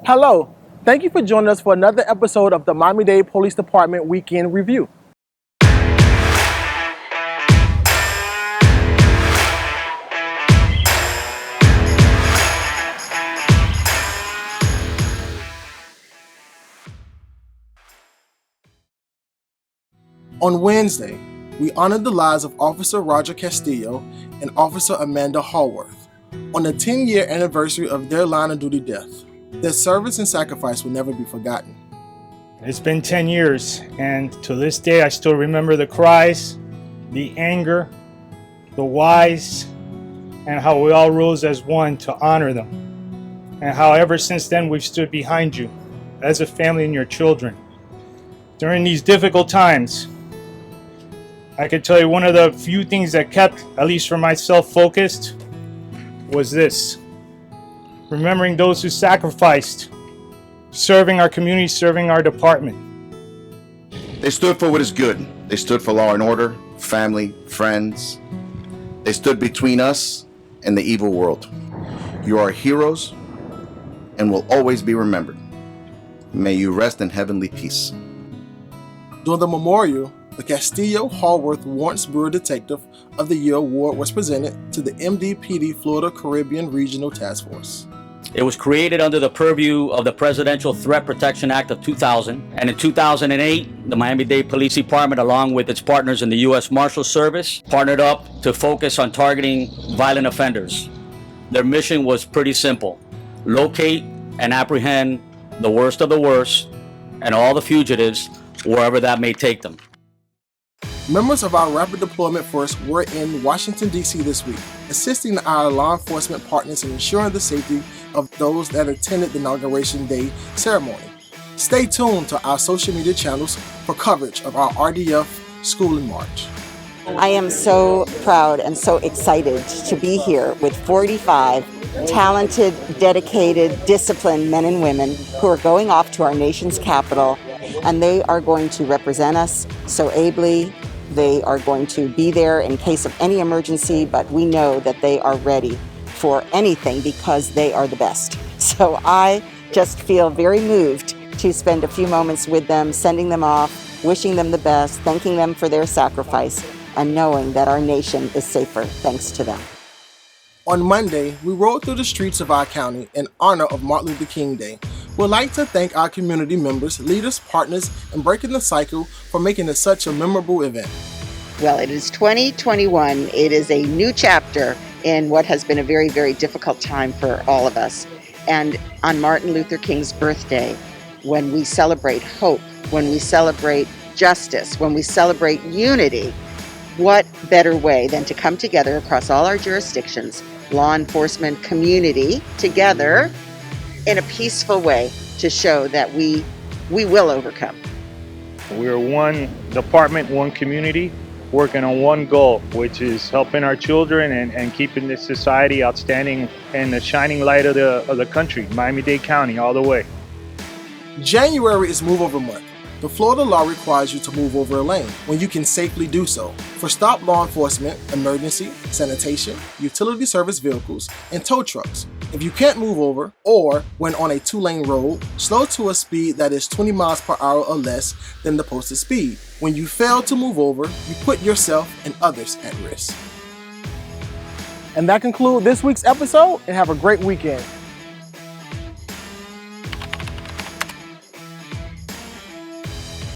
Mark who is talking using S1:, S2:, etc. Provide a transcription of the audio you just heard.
S1: Hello, thank you for joining us for another episode of the Miami-Dade Police Department Weekend Review. On Wednesday, we honored the lives of Officer Roger Castillo and Officer Amanda Hallworth on the 10-year anniversary of their line of duty death. Their service and sacrifice will never be forgotten.
S2: It's been 10 years, and to this day I still remember the cries, the anger, the whys, and how we all rose as one to honor them. And how ever since then we've stood behind you as a family and your children. During these difficult times, I can tell you one of the few things that kept, at least for myself, focused was this. Remembering those who sacrificed, serving our community, serving our department.
S3: They stood for what is good. They stood for law and order, family, friends. They stood between us and the evil world. You are heroes and will always be remembered. May you rest in heavenly peace.
S1: During the memorial, the Castillo Hallworth Warrants Bureau Detective of the Year Award was presented to the MDPD Florida Caribbean Regional Task Force.
S4: It was created under the purview of the Presidential Threat Protection Act of 2000. And in 2008, the Miami-Dade Police Department, along with its partners in the U.S. Marshal Service, partnered up to focus on targeting violent offenders. Their mission was pretty simple: locate and apprehend the worst of the worst and all the fugitives wherever that may take them.
S1: Members of our Rapid Deployment Force were in Washington, D.C. this week, assisting our law enforcement partners in ensuring the safety of those that attended the Inauguration Day ceremony. Stay tuned to our social media channels for coverage of our RDF Schooling March.
S5: I am so proud and so excited to be here with 45 talented, dedicated, disciplined men and women who are going off to our nation's capital, and they are going to represent us so ably. They are going to be there in case of any emergency, but we know that they are ready for anything because they are the best. So I just feel very moved to spend a few moments with them, sending them off, wishing them the best, thanking them for their sacrifice, and knowing that our nation is safer thanks to them.
S1: On Monday, we rode through the streets of our county in honor of Martin Luther King Day. We'd like to thank our community members, leaders, partners, and Breaking the Cycle for making it such a memorable event.
S5: Well, it is 2021. It is a new chapter in what has been a very, very difficult time for all of us. And on Martin Luther King's birthday, when we celebrate hope, when we celebrate justice, when we celebrate unity, what better way than to come together across all our jurisdictions, law enforcement, community, together in a peaceful way to show that we will overcome.
S2: We're one department, one community, working on one goal, which is helping our children and keeping this society outstanding and the shining light of the country, Miami-Dade County, all the way.
S1: January is Move Over Month. The Florida law requires you to move over a lane when you can safely do so for stop law enforcement, emergency, sanitation, utility service vehicles, and tow trucks. If you can't move over, or when on a 2-lane road, slow to a speed that is 20 miles per hour or less than the posted speed. When you fail to move over, you put yourself and others at risk. And that concludes this week's episode, and have a great weekend.